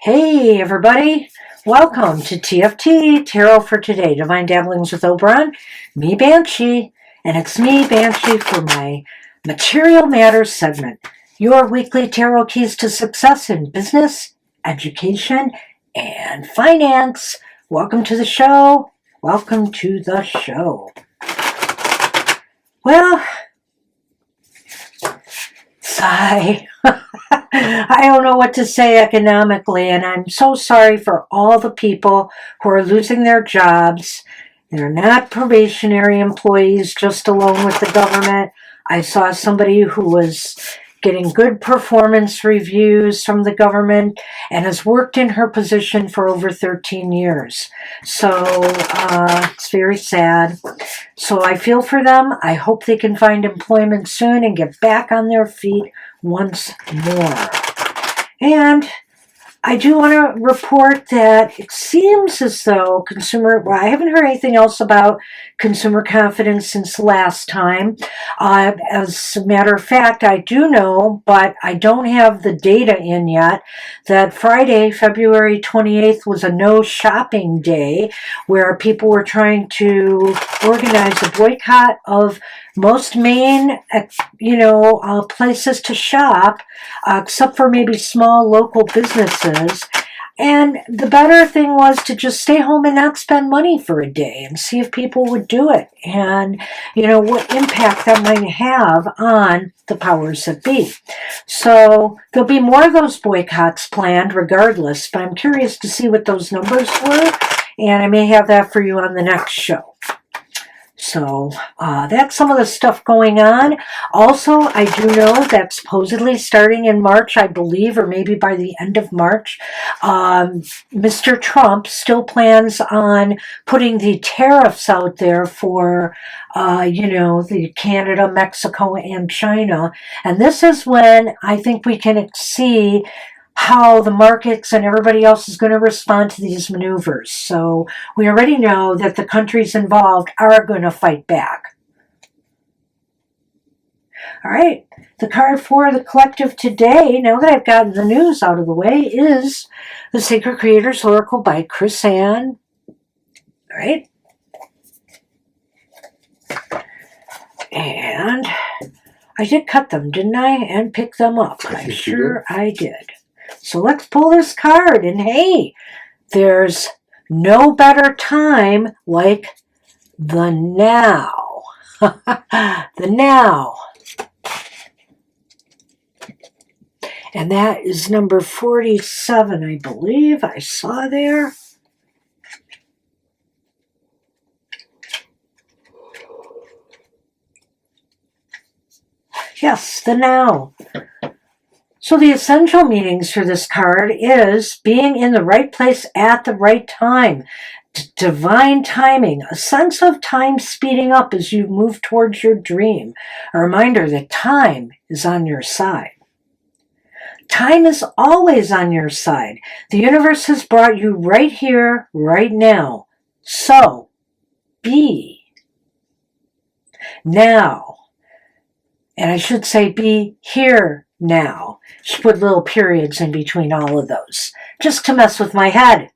Hey everybody, welcome to TFT, Tarot for Today, Divine Dabblings with Oberon, me Banshee, and it's me Banshee for my Material Matters segment, your weekly tarot keys to success in business, education, and finance. Welcome to the show, welcome to the show. Well, sigh. I don't know what to say economically, and I'm so sorry for all the people who are losing their jobs. They're not probationary employees just alone with the government. I saw somebody who was getting good performance reviews from the government and has worked in her position for over 13 years. So it's very sad. So I feel for them. I hope they can find employment soon and get back on their feet once more. And I do want to report that it seems as though I haven't heard anything else about consumer confidence since last time. As a matter of fact, I do know, but I don't have the data in yet, that Friday, February 28th was a no shopping day where people were trying to organize a boycott of most main, places to shop, except for maybe small local businesses. And the better thing was to just stay home and not spend money for a day and see if people would do it and, what impact that might have on the powers that be. So there'll be more of those boycotts planned regardless, but I'm curious to see what those numbers were, and I may have that for you on the next show. So that's some of the stuff going on. Also, I do know that supposedly starting in March, I believe, or maybe by the end of March, Mr. Trump still plans on putting the tariffs out there for, the Canada, Mexico, and China. And this is when I think we can see how the markets and everybody else is going to respond to these maneuvers. So we already know that the countries involved are going to fight back. All right, the card for the collective today, now that I've gotten the news out of the way, is the Sacred Creators Oracle by Chris Ann. All right. And I did cut them, didn't I? And pick them up. I'm sure I did. So let's pull this card, and hey, there's no better time like the now. The now. And that is number 47, I believe. I saw there. Yes, the now. So the essential meanings for this card is being in the right place at the right time, divine timing, a sense of time speeding up as you move towards your dream, a reminder that time is on your side. Time is always on your side. The universe has brought you right here, right now. So, be now. And I should say be here now. Should put little periods in between all of those, just to mess with my head.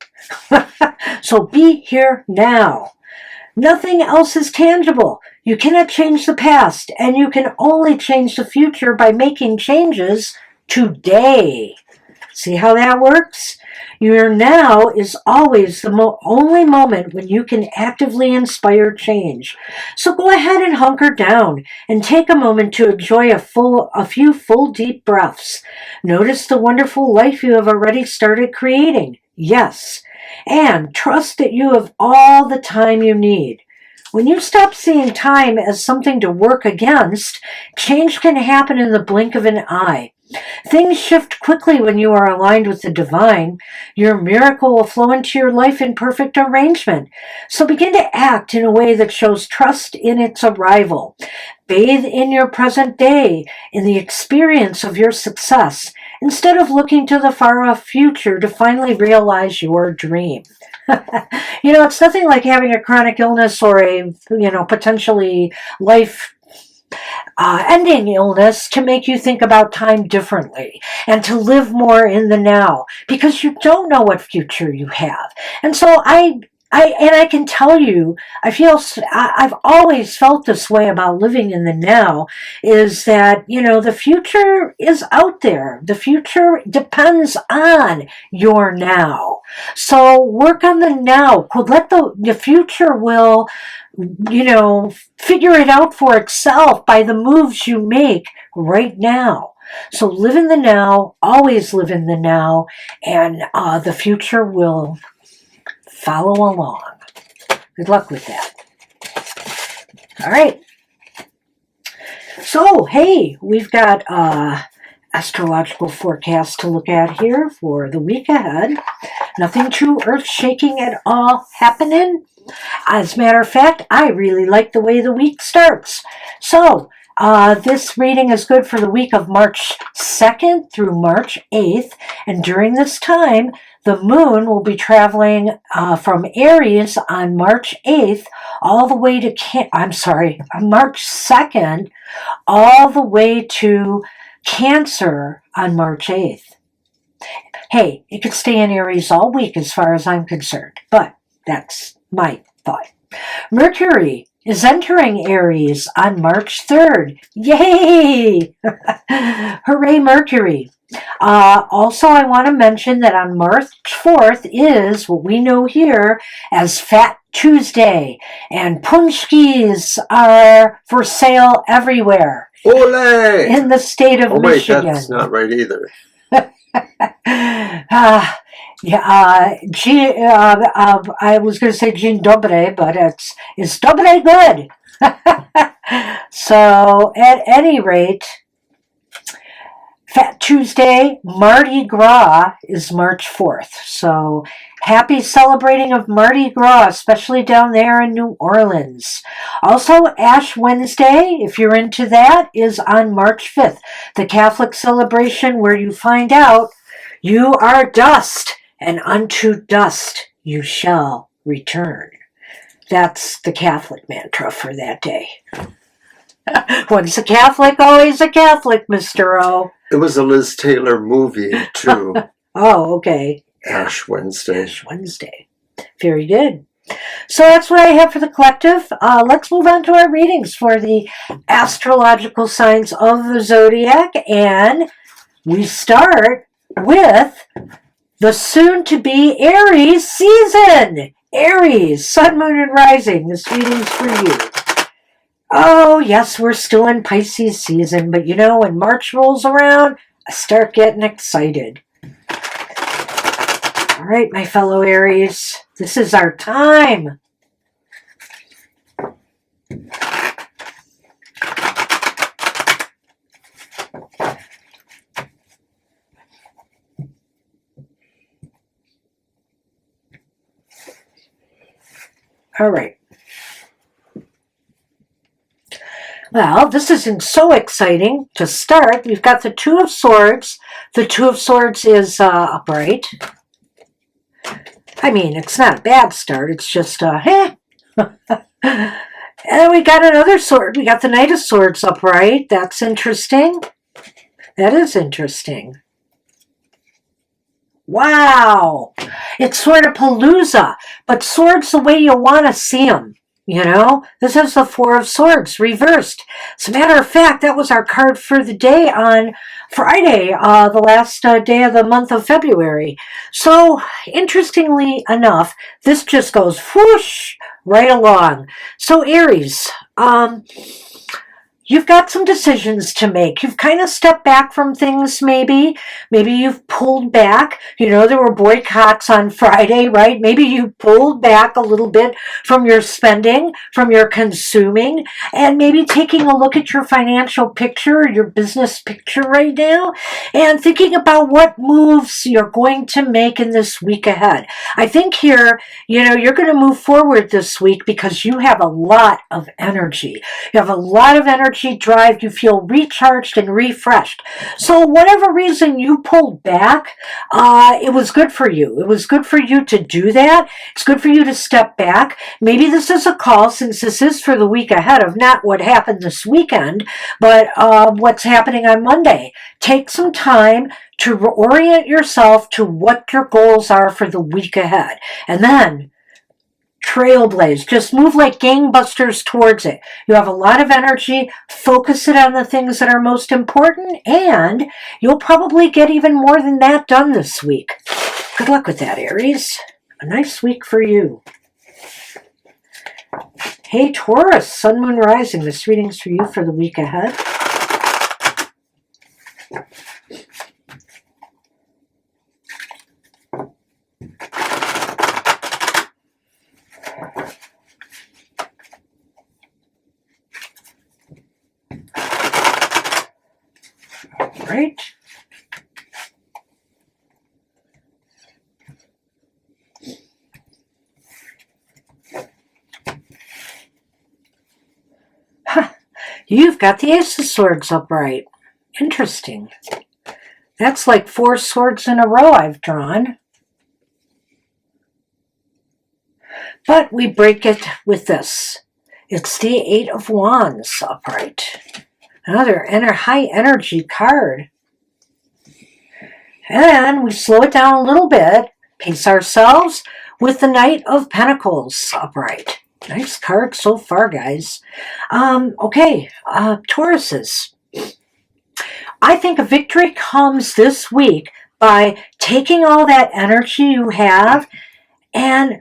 So be here now. Nothing else is tangible. You cannot change the past, and you can only change the future by making changes today. See how that works? Your now is always the only moment when you can actively inspire change. So go ahead and hunker down and take a moment to enjoy a few full deep breaths. Notice the wonderful life you have already started creating. Yes. And trust that you have all the time you need. When you stop seeing time as something to work against, change can happen in the blink of an eye. Things shift quickly when you are aligned with the divine. Your miracle will flow into your life in perfect arrangement. So begin to act in a way that shows trust in its arrival. Bathe in your present day, in the experience of your success, instead of looking to the far-off future to finally realize your dream. It's nothing like having a chronic illness or a, potentially life ending illness to make you think about time differently and to live more in the now, because you don't know what future you have. And so I can tell you, I've always felt this way about living in the now, is that, the future is out there. The future depends on your now. So work on the now. Let the future will, figure it out for itself by the moves you make right now. So live in the now, always live in the now, and the future will follow along. Good luck with that. All right. So, hey, we've got astrological forecast to look at here for the week ahead. Nothing too earth-shaking at all happening. As a matter of fact, I really like the way the week starts. So, this reading is good for the week of March 2nd through March 8th. And during this time, the moon will be traveling from Aries on March 8th all the way to, March 2nd, all the way to Cancer on March 8th. Hey, it could stay in Aries all week as far as I'm concerned, but that's my thought. Mercury is entering Aries on March 3rd. Yay! Hooray, Mercury. Also, I want to mention that on March 4th is what we know here as Fat Tuesday, and punchkis are for sale everywhere. Ole! In the state of Michigan. That's not right either. I was going to say Dzień dobry, but it's dobre good. So, at any rate, Fat Tuesday, Mardi Gras is March 4th. So, happy celebrating of Mardi Gras, especially down there in New Orleans. Also, Ash Wednesday, if you're into that, is on March 5th. The Catholic celebration where you find out you are dust, and unto dust you shall return. That's the Catholic mantra for that day. Once a Catholic, always a Catholic, Mr. O. It was a Liz Taylor movie, too. Oh, okay. Ash Wednesday. Ash Wednesday. Very good. So that's what I have for the collective. Let's move on to our readings for the astrological signs of the zodiac. And we start with the soon-to-be Aries season. Aries, sun, moon, and rising. This reading's for you. Oh, yes, we're still in Pisces season, but when March rolls around, I start getting excited. All right, my fellow Aries, this is our time. All right. Well, this isn't so exciting. To start, we've got the Two of Swords. The Two of Swords is upright. I mean, it's not a bad start. It's just, And then we got another sword. We got the Knight of Swords upright. That's interesting. That is interesting. Wow. It's sort of Palooza, but swords the way you want to see them. This is the Four of Swords reversed. As a matter of fact, that was our card for the day on Friday, the last day of the month of February. So, interestingly enough, this just goes whoosh right along. So, Aries, you've got some decisions to make. You've kind of stepped back from things, maybe. Maybe you've pulled back. You know, there were boycotts on Friday, right? Maybe you pulled back a little bit from your spending, from your consuming, and maybe taking a look at your financial picture, your business picture right now, and thinking about what moves you're going to make in this week ahead. I think here, you know, you're going to move forward this week because you have a lot of energy. You have a lot of energy, drive, you feel recharged and refreshed. So whatever reason you pulled back, it was good for you. It was good for you to do that. It's good for you to step back. Maybe this is a call, since this is for the week ahead, of not what happened this weekend, but what's happening on Monday. Take some time to orient yourself to what your goals are for the week ahead. And then trailblaze. Just move like gangbusters towards it. You have a lot of energy. Focus it on the things that are most important, and you'll probably get even more than that done this week. Good luck with that, Aries. A nice week for you. Hey, Taurus, Sun, Moon, Rising. This reading's for you for the week ahead. Right. Huh. You've got the Ace of Swords upright. Interesting. That's like 4 swords in a row I've drawn. But we break it with this. It's the 8 of Wands upright. Another high energy card. And we slow it down a little bit, pace ourselves with the Knight of Pentacles upright. Nice card so far, guys. Okay, Tauruses. I think a victory comes this week by taking all that energy you have and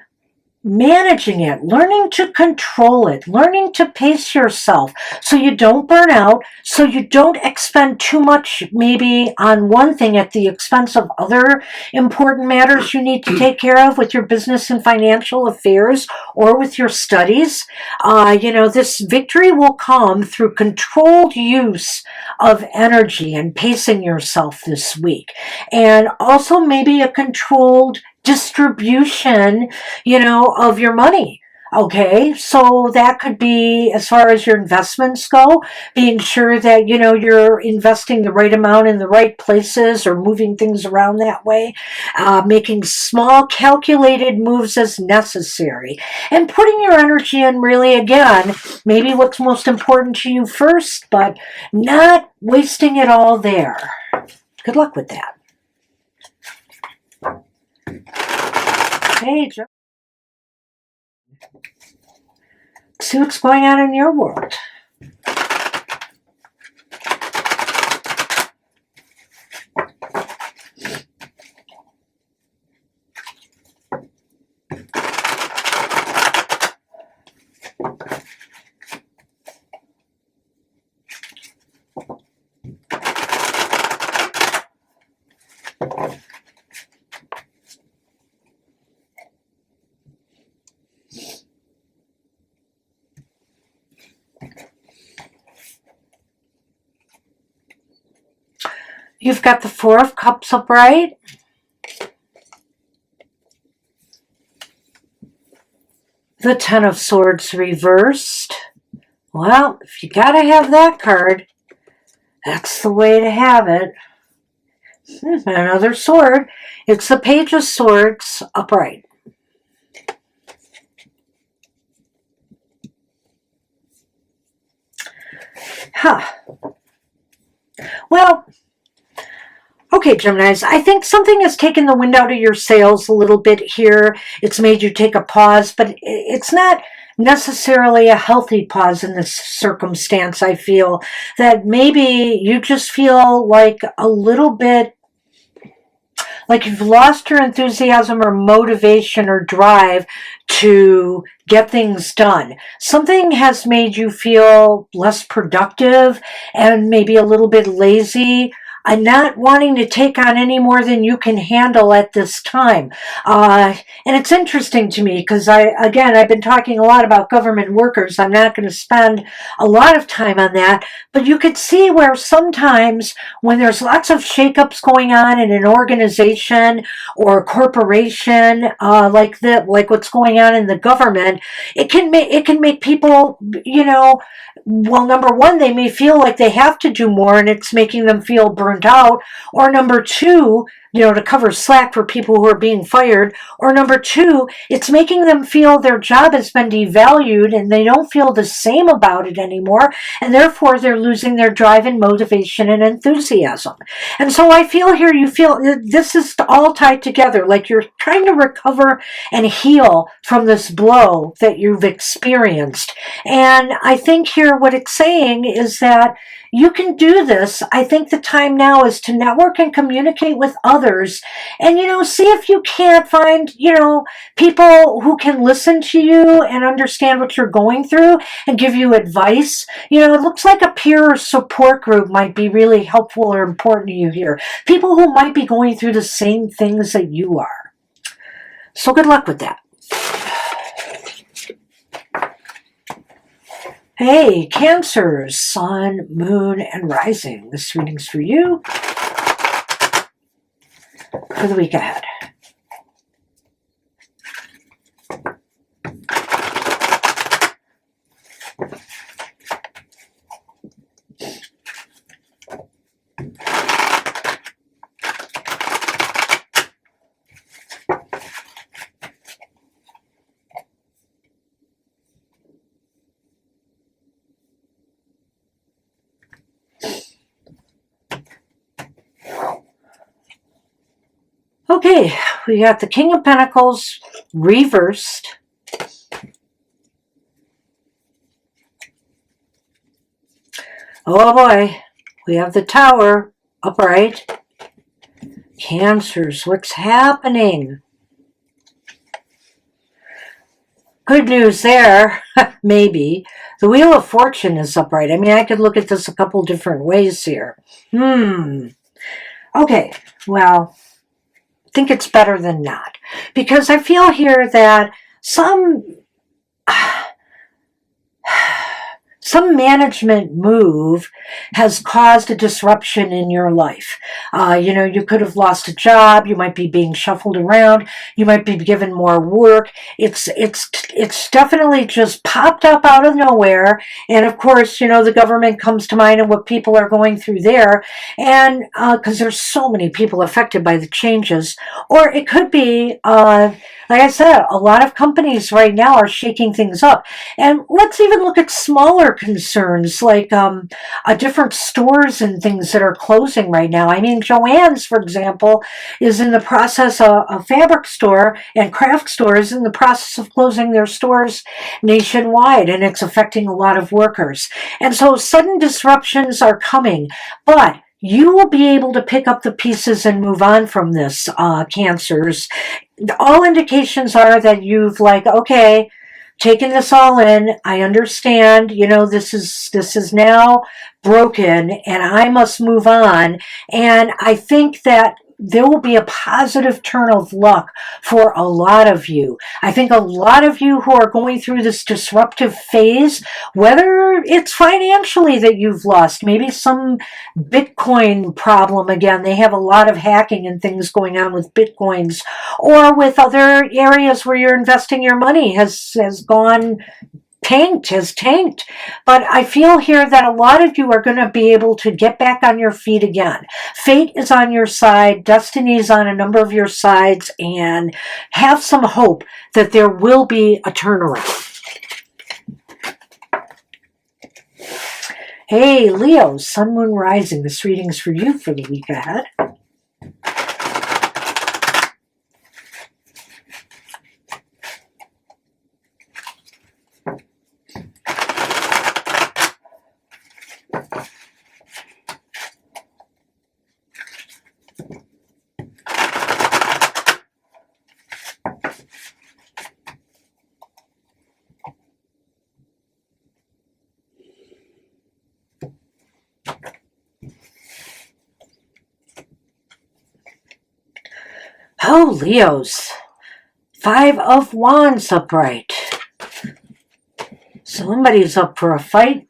managing it, learning to control it, learning to pace yourself so you don't burn out, so you don't expend too much maybe on one thing at the expense of other important matters you need to take care of with your business and financial affairs or with your studies. You know, this victory will come through controlled use of energy and pacing yourself this week. And also maybe a controlled distribution, you know, of your money. Okay, so that could be, as far as your investments go, being sure that, you know, you're investing the right amount in the right places or moving things around that way, making small calculated moves as necessary, and putting your energy in really, again, maybe what's most important to you first, but not wasting it all there. Good luck with that. Hey, Joe. See what's going on in your world. You've got the 4 of Cups upright. The 10 of Swords reversed. Well, if you gotta have that card, that's the way to have it. Another sword. It's the Page of Swords upright. Huh. Well, okay, Geminis, I think something has taken the wind out of your sails a little bit here. It's made you take a pause, but it's not necessarily a healthy pause in this circumstance. I feel that maybe you just feel like a little bit like you've lost your enthusiasm or motivation or drive to get things done. Something has made you feel less productive and maybe a little bit lazy, and not wanting to take on any more than you can handle at this time. And it's interesting to me because I've been talking a lot about government workers. I'm not going to spend a lot of time on that, but you could see where sometimes when there's lots of shakeups going on in an organization or a corporation, like what's going on in the government, it can make people, well, number one, they may feel like they have to do more and it's making them feel burnt out. Or number two, to cover slack for people who are being fired. Or number two, it's making them feel their job has been devalued and they don't feel the same about it anymore. And therefore, they're losing their drive and motivation and enthusiasm. And so I feel here, you feel this is all tied together, like you're trying to recover and heal from this blow that you've experienced. And I think here what it's saying is that you can do this. I think the time now is to network and communicate with others and, see if you can't find, people who can listen to you and understand what you're going through and give you advice. It looks like a peer support group might be really helpful or important to you here. People who might be going through the same things that you are. So good luck with that. Hey, Cancers, Sun, Moon, and Rising. This reading's for you for the week ahead. Okay, we got the King of Pentacles reversed. Oh boy, we have the Tower upright. Cancers, what's happening? Good news there, maybe. The Wheel of Fortune is upright. I mean, I could look at this a couple different ways here. Okay, well, I think it's better than not. Because I feel here that some management move has caused a disruption in your life. You could have lost a job. You might be being shuffled around. You might be given more work. It's definitely just popped up out of nowhere. And of course, the government comes to mind and what people are going through there. And because there's so many people affected by the changes. Or it could be, like I said, a lot of companies right now are shaking things up. And let's even look at smaller concerns like different stores and things that are closing right now. I mean, Joann's, for example, is in the process of a fabric store and craft stores in the process of closing their stores nationwide, and it's affecting a lot of workers. And so sudden disruptions are coming, but you will be able to pick up the pieces and move on from this, Cancers. All indications are that you've okay, taken this all in. I understand, this is now broken and I must move on. And I think that there will be a positive turn of luck for a lot of you. I think a lot of you who are going through this disruptive phase, whether it's financially that you've lost, maybe some Bitcoin problem again, they have a lot of hacking and things going on with Bitcoins, or with other areas where you're investing your money has tanked. But I feel here that a lot of you are going to be able to get back on your feet again. Fate is on your side. Destiny is on a number of your sides. And have some hope that there will be a turnaround. Hey, Leo, Sun, Moon, Rising. This reading's for you for the week ahead. Oh, Leos. 5 of Wands upright. Somebody's up for a fight.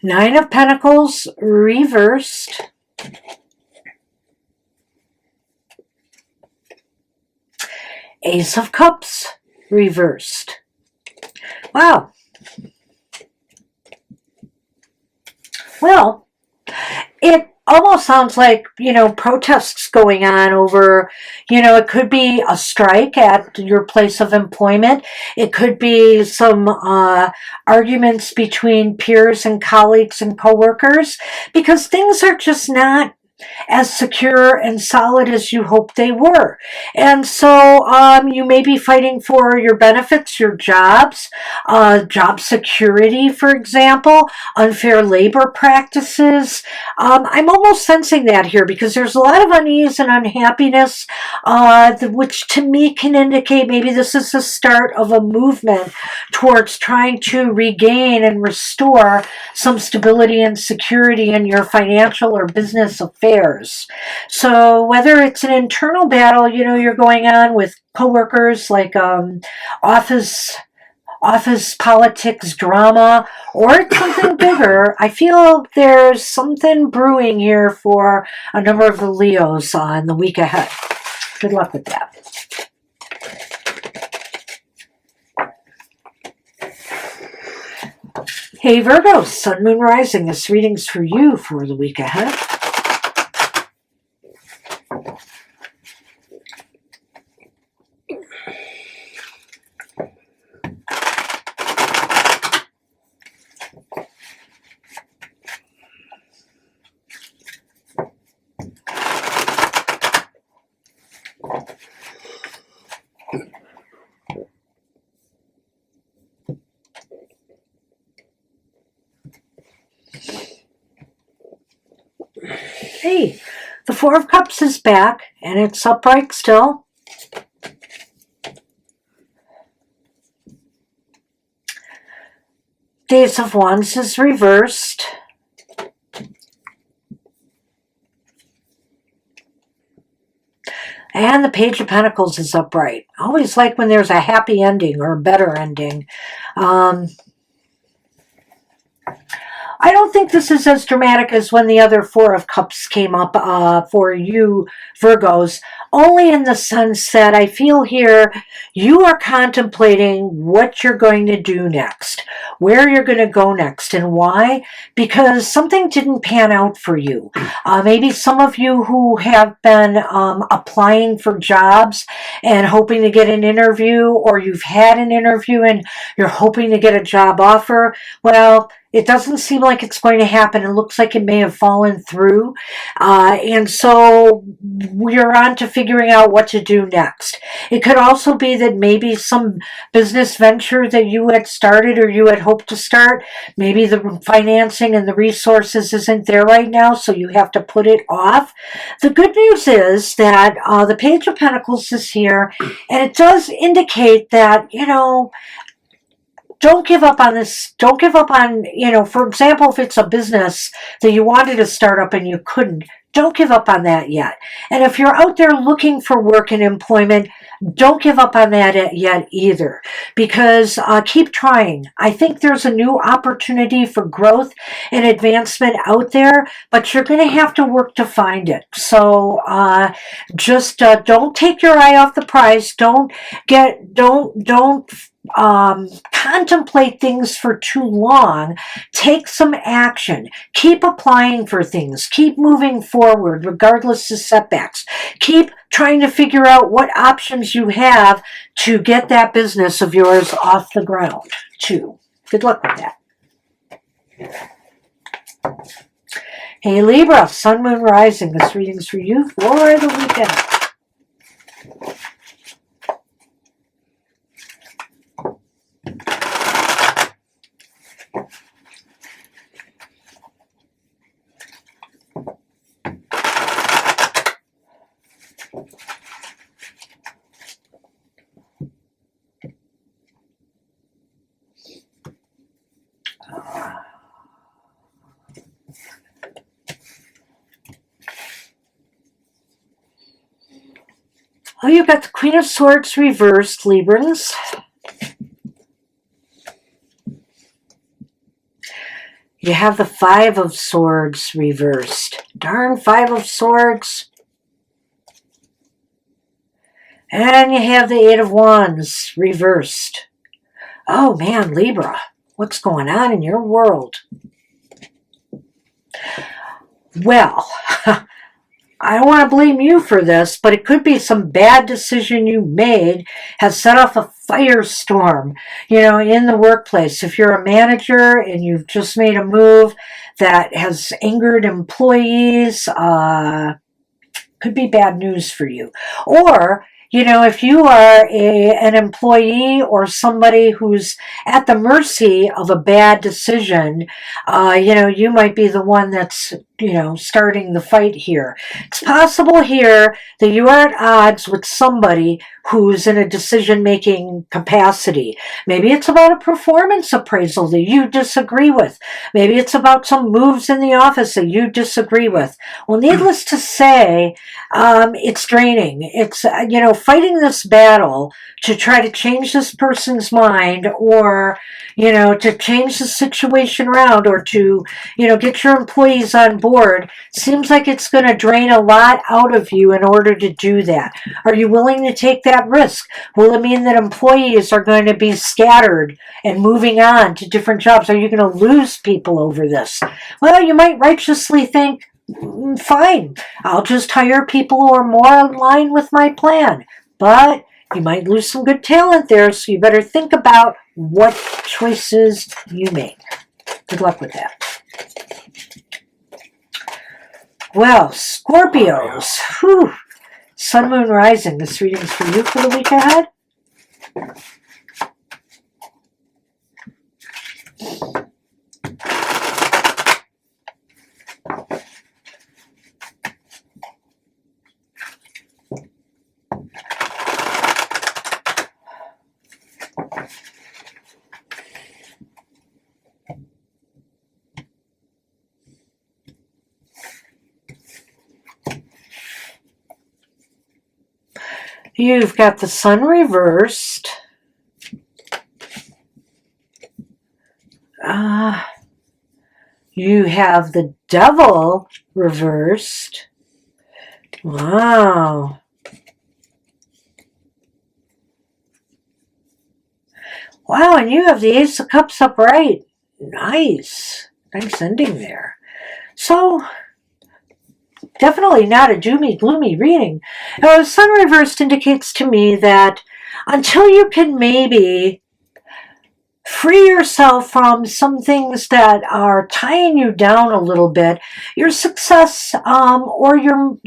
9 of Pentacles reversed. Ace of Cups reversed. Wow. Well, it almost sounds like, protests going on over, it could be a strike at your place of employment. It could be some arguments between peers and colleagues and coworkers, because things are just not as secure and solid as you hoped they were. And so you may be fighting for your benefits, your jobs, job security, for example, unfair labor practices. I'm almost sensing that here, because there's a lot of unease and unhappiness, which to me can indicate maybe this is the start of a movement towards trying to regain and restore some stability and security in your financial or business affairs. So whether it's an internal battle, you're going on with coworkers, like office politics drama, or it's something bigger, I feel there's something brewing here for a number of the Leos in the week ahead. Good luck with that. Hey Virgo, Sun, Moon, Rising. This reading's for you for the week ahead. Hey, the Four of Cups is back, and it's upright still. Ace of Wands is reversed. And the Page of Pentacles is upright. I always like when there's a happy ending or a better ending. I don't think this is as dramatic as when the other Four of Cups came up for you Virgos, only in the sense that I feel here you are contemplating what you're going to do next, where you're going to go next, and why. Because something didn't pan out for you. Maybe some of you who have been applying for jobs and hoping to get an interview, or you've had an interview and you're hoping to get a job offer, well, it doesn't seem like it's going to happen. It looks like it may have fallen through. And so we're on to figuring out what to do next. It could also be that maybe some business venture that you had started or you had hoped to start, maybe the financing and the resources isn't there right now, so you have to put it off. The good news is that the Page of Pentacles is here, and it does indicate that, don't give up on this. Don't give up on, for example, if it's a business that you wanted to start up and you couldn't, don't give up on that yet. And if you're out there looking for work and employment, don't give up on that yet either, because keep trying. I think there's a new opportunity for growth and advancement out there, but you're going to have to work to find it. So just don't take your eye off the prize. Don't contemplate things for too long. Take some action. Keep applying for things. Keep moving forward regardless of setbacks. Keep trying to figure out what options you have to get that business of yours off the ground too. Good luck with that. Hey Libra, Sun, Moon, Rising. This reading's for you for the weekend. Oh, you've got the Queen of Swords reversed, Librans. You have the Five of Swords reversed. Darn Five of Swords. And you have the Eight of Wands reversed. Oh man, Libra, what's going on in your world? Well, I don't want to blame you for this, but it could be some bad decision you made has set off a firestorm, in the workplace. If you're a manager and you've just made a move that has angered employees, could be bad news for you. Or, if you are an employee or somebody who's at the mercy of a bad decision, you might be the one that's, starting the fight here. It's possible here that you are at odds with somebody who's in a decision-making capacity. Maybe it's about a performance appraisal that you disagree with. Maybe it's about some moves in the office that you disagree with. Well, needless to say, it's draining. It's, fighting this battle to try to change this person's mind or, to change the situation around or to, get your employees on board seems like it's going to drain a lot out of you in order to do that. Are you willing to take that risk? Will it mean that employees are going to be scattered and moving on to different jobs? Are you going to lose people over this? Well, you might righteously think, fine, I'll just hire people who are more in line with my plan. But you might lose some good talent there, so you better think about what choices you make. Good luck with that. Well, Scorpios. Whew. Sun, Moon, Rising. This reading's for you for the week ahead. You've got the Sun reversed. You have the Devil reversed. Wow. Wow, and you have the Ace of Cups upright. Nice. Nice ending there. So, definitely not a doomy, gloomy reading. Now, Sun reversed indicates to me that until you can maybe free yourself from some things that are tying you down a little bit, your success or your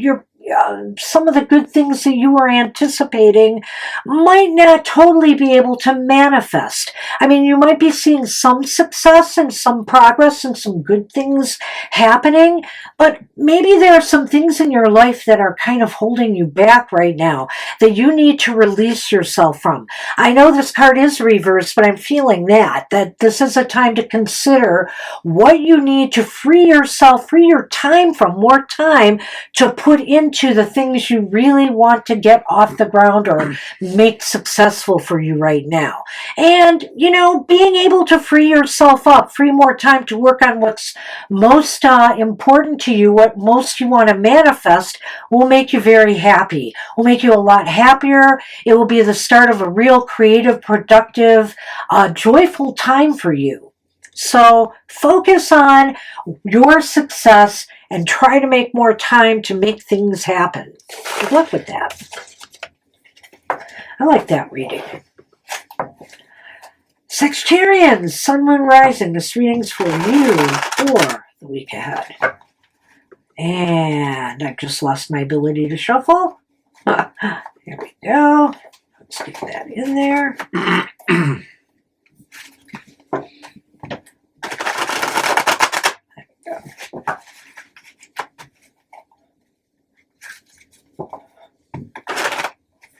some of the good things that you were anticipating might not totally be able to manifest. I mean, you might be seeing some success and some progress and some good things happening, but maybe there are some things in your life that are kind of holding you back right now that you need to release yourself from. I know this card is reversed, but I'm feeling that this is a time to consider what you need to free yourself, free your time from, more time to put into the things you really want to get off the ground or make successful for you right now. And, being able to free yourself up, free more time to work on what's most important to you, what most you want to manifest, will make you very happy, will make you a lot happier. It will be the start of a real creative, productive, joyful time for you. So focus on your success and try to make more time to make things happen. Good luck with that. I like that reading. Sagittarians, Sun, Moon, Rising. This reading's for you for the week ahead. And I've just lost my ability to shuffle. Here we go. Let's get that in there.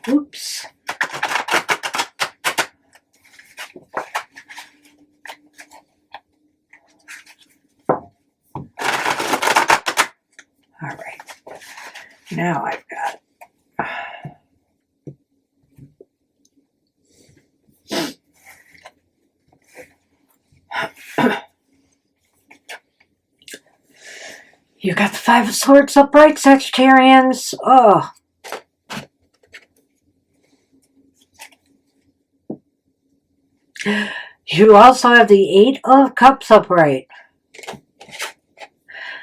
Oops. All right. Now I've got You got the Five of Swords upright, Sagittarians. Oh. You also have the Eight of Cups upright.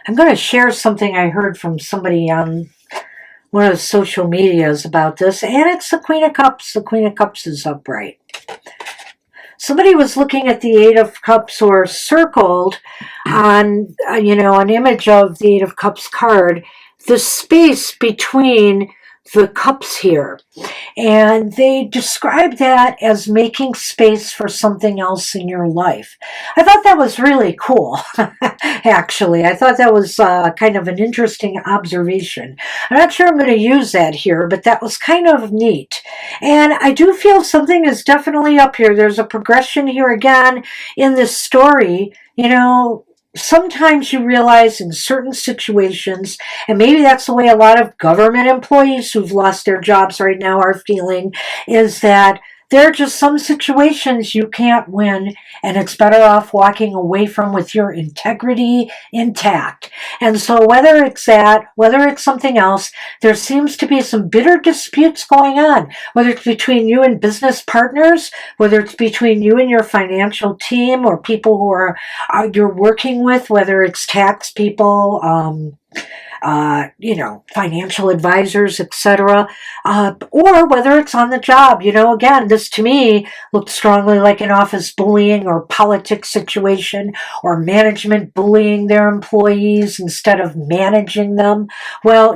I'm going to share something I heard from somebody on one of the social medias about this, and it's the Queen of Cups. The Queen of Cups is upright. Somebody was looking at the Eight of Cups, or circled on, an image of the Eight of Cups card, the space between the cups here. And they describe that as making space for something else in your life. I thought that was really cool, actually. I thought that was kind of an interesting observation. I'm not sure I'm going to use that here, but that was kind of neat. And I do feel something is definitely up here. There's a progression here again in this story. Sometimes you realize in certain situations, and maybe that's the way a lot of government employees who've lost their jobs right now are feeling, is that there are just some situations you can't win, and it's better off walking away from with your integrity intact. And so whether it's that, whether it's something else, there seems to be some bitter disputes going on, whether it's between you and business partners, whether it's between you and your financial team, or people who are you're working with, whether it's tax people, financial advisors, etc., or whether it's on the job. Again, this to me looked strongly like an office bullying or politics situation, or management bullying their employees instead of managing them. Well,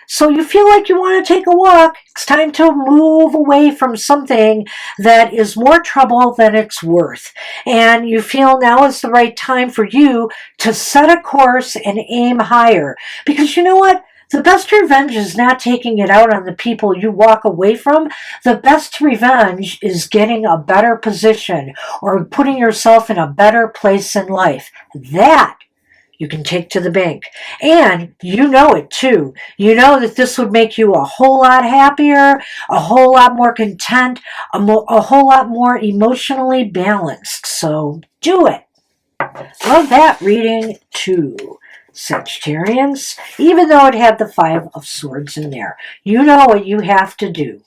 so you feel like you want to take a walk. It's time to move away from something that is more trouble than it's worth. And you feel now is the right time for you to set a course and aim higher. Because you know what? The best revenge is not taking it out on the people you walk away from. The best revenge is getting a better position or putting yourself in a better place in life. That you can take to the bank. And you know it too. You know that this would make you a whole lot happier, a whole lot more content, a whole lot more emotionally balanced. So do it. Love that reading too, Sagittarians, even though it had the Five of Swords in there. You know what you have to do.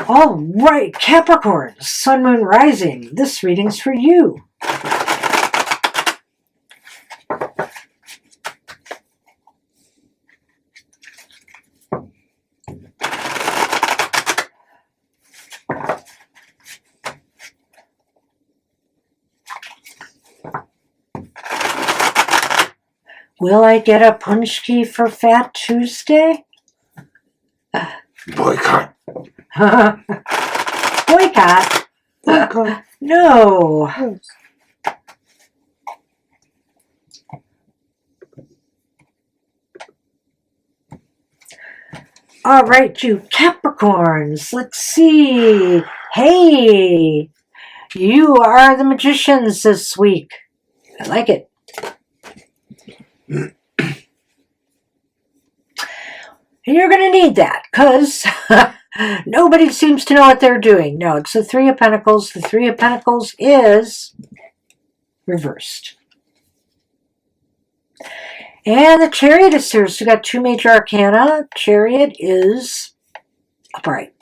All right, Capricorn, Sun, Moon, Rising. This reading's for you. Will I get a punchki for Fat Tuesday? Boycott. Boycott? Boycott. No. All right, you Capricorns. Let's see. Hey, you are the magicians this week. I like it. And you're going to need that, because nobody seems to know what they're doing. No, it's the Three of Pentacles. The Three of Pentacles is reversed. And the Chariot is here. So we got two major arcana. Chariot is upright.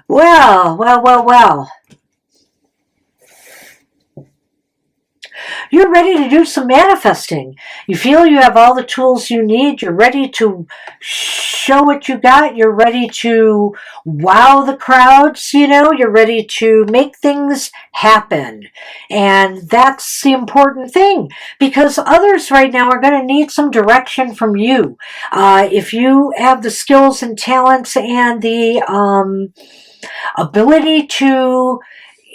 Well. You're ready to do some manifesting. You feel you have all the tools you need. You're ready to show what you got. You're ready to wow the crowds, You're ready to make things happen. And that's the important thing, because others right now are going to need some direction from you. If you have the skills and talents and the ability to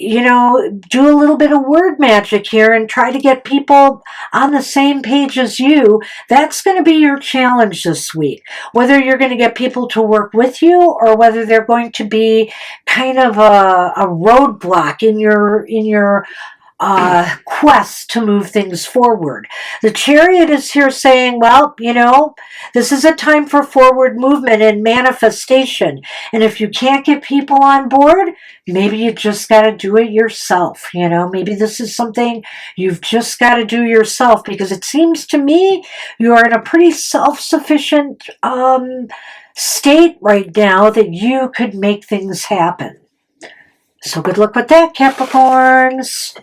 do a little bit of word magic here and try to get people on the same page as you, that's going to be your challenge this week. Whether you're going to get people to work with you, or whether they're going to be kind of a roadblock in your quest to move things forward. The Chariot is here saying, well, this is a time for forward movement and manifestation. And if you can't get people on board, maybe you just got to do it yourself. Maybe this is something you've just got to do yourself, because it seems to me you are in a pretty self-sufficient state right now that you could make things happen. So good luck with that, Capricorns.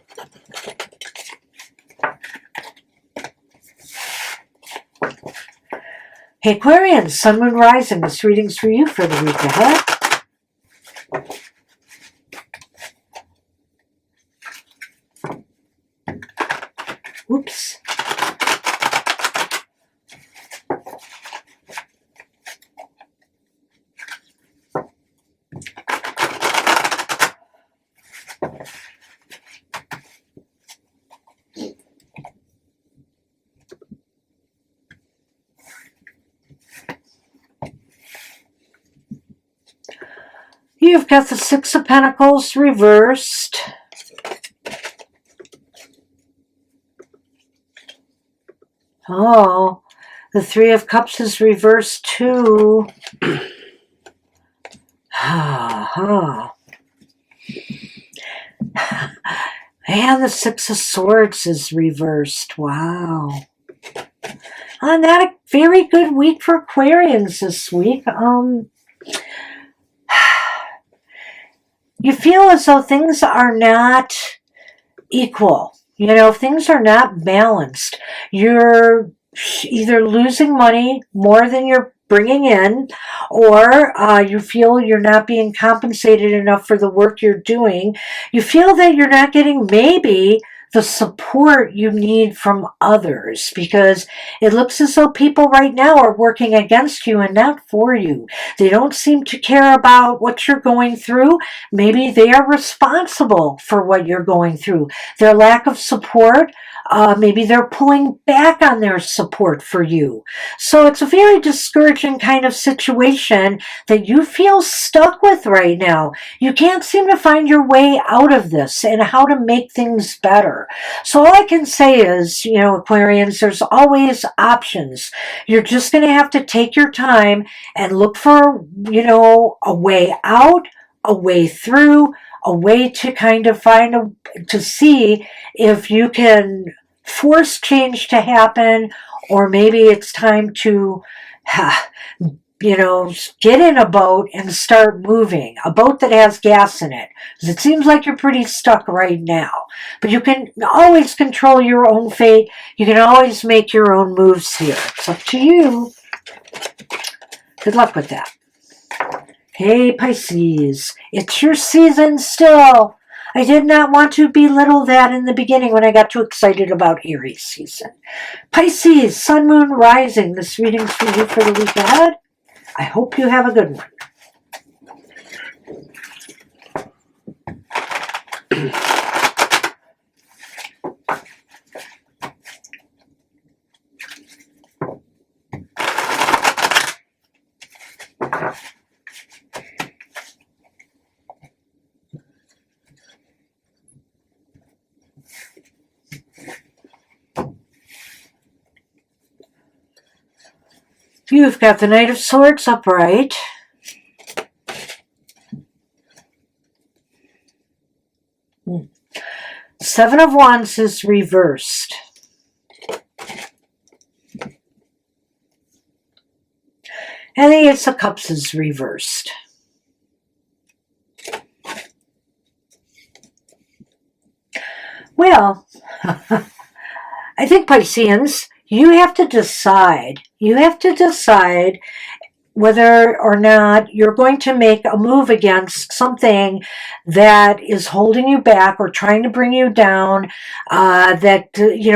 Hey, Aquarians, Sun, Moon, Rising. This reading's for you for the week ahead. Oops. You've got the Six of Pentacles reversed. Oh, the Three of Cups is reversed too. And the Six of Swords is reversed. Wow. Not a very good week for Aquarians this week. You feel as though things are not equal. Things are not balanced. You're either losing money more than you're bringing in, or you feel you're not being compensated enough for the work you're doing. You feel that you're not getting maybe the support you need from others, because it looks as though people right now are working against you and not for you. They don't seem to care about what you're going through. Maybe they are responsible for what you're going through. Their lack of support, maybe they're pulling back on their support for you. So it's a very discouraging kind of situation that you feel stuck with right now. You can't seem to find your way out of this and how to make things better. So all I can say is, Aquarians, there's always options. You're just going to have to take your time and look for, a way out, a way through, a way to kind of to see if you can force change to happen, or maybe it's time to, get in a boat and start moving. A boat that has gas in it. Because it seems like you're pretty stuck right now. But you can always control your own fate. You can always make your own moves here. It's up to you. Good luck with that. Hey, Pisces. It's your season still. I did not want to belittle that in the beginning when I got too excited about Aries season. Pisces, Sun, Moon, Rising. This reading's for you for the week ahead. I hope you have a good one. You've got the Knight of Swords upright. Seven of Wands is reversed. And the Ace of Cups is reversed. Well, I think, Pisceans, you have to decide. You have to decide whether or not you're going to make a move against something that is holding you back or trying to bring you down,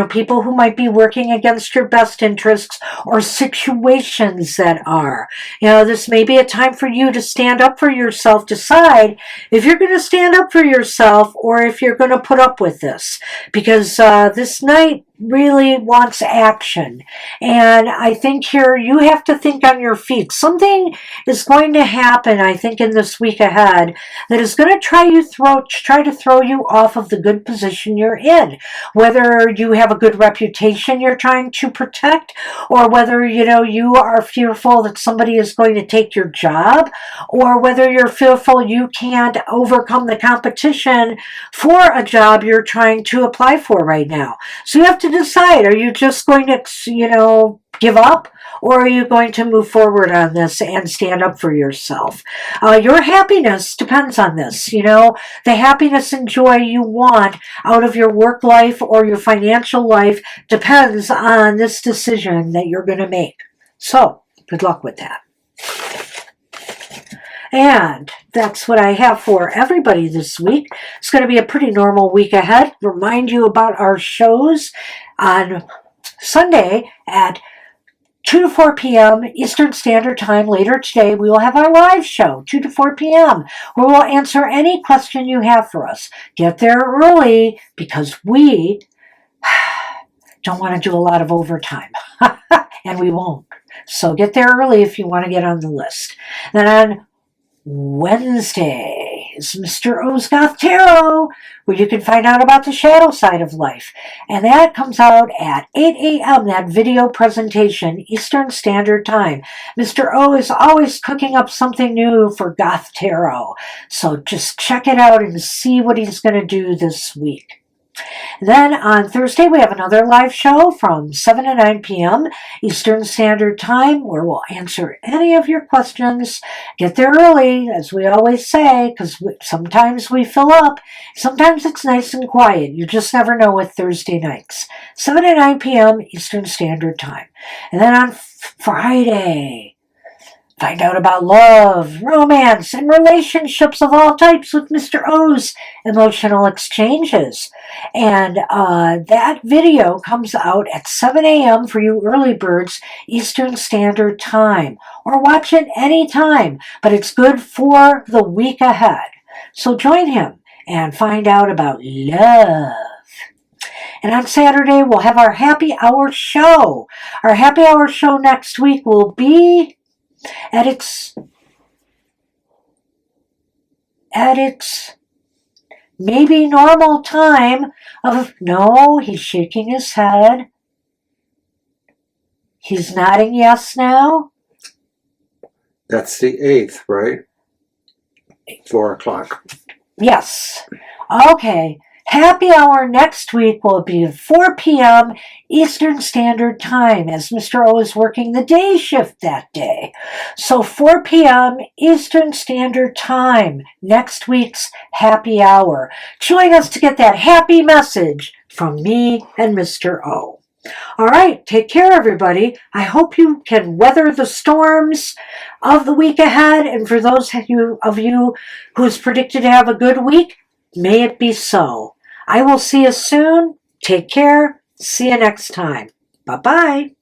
people who might be working against your best interests, or situations that are. This may be a time for you to stand up for yourself. Decide if you're going to stand up for yourself or if you're going to put up with this, because this Knight really wants action. And I think here you have to think on your feet. something is going to happen, I think, in this week ahead that is going to try to throw you off of the good position you're in. Whether you have a good reputation you're trying to protect, or whether, you are fearful that somebody is going to take your job, or whether you're fearful you can't overcome the competition for a job you're trying to apply for right now. So you have to decide, are you just going to, give up? Or are you going to move forward on this and stand up for yourself? Your happiness depends on this. The happiness and joy you want out of your work life or your financial life depends on this decision that you're going to make. So, good luck with that. And that's what I have for everybody this week. It's going to be a pretty normal week ahead. Remind you about our shows on Sunday at 2 to 4 p.m. Eastern Standard Time. Later today, we will have our live show, 2 to 4 p.m., where we'll answer any question you have for us. Get there early because we don't want to do a lot of overtime, and we won't. So get there early if you want to get on the list. Then on Wednesday is Mr. O's Goth Tarot, where you can find out about the shadow side of life. And that comes out at 8 a.m., that video presentation, Eastern Standard Time. Mr. O is always cooking up something new for Goth Tarot. So just check it out and see what he's going to do this week. Then on Thursday, we have another live show from 7 to 9 p.m. Eastern Standard Time, where we'll answer any of your questions. Get there early, as we always say, because sometimes we fill up. Sometimes it's nice and quiet. You just never know with Thursday nights. 7 to 9 p.m. Eastern Standard Time. And then on Friday, find out about love, romance, and relationships of all types with Mr. O's Emotional Exchanges. And that video comes out at 7 a.m. for you early birds, Eastern Standard Time. Or watch it anytime, but it's good for the week ahead. So join him and find out about love. And on Saturday, we'll have our happy hour show. Our happy hour show next week will be at its maybe normal time of, no, he's shaking his head. He's nodding yes now. That's the 8th, right? 4 o'clock. Yes. Okay. Happy hour next week will be 4 p.m. Eastern Standard Time, as Mr. O is working the day shift that day. So 4 p.m. Eastern Standard Time, next week's happy hour. Join us to get that happy message from me and Mr. O. All right, take care, everybody. I hope you can weather the storms of the week ahead. And for those of you who's predicted to have a good week, may it be so. I will see you soon. Take care. See you next time. Bye-bye.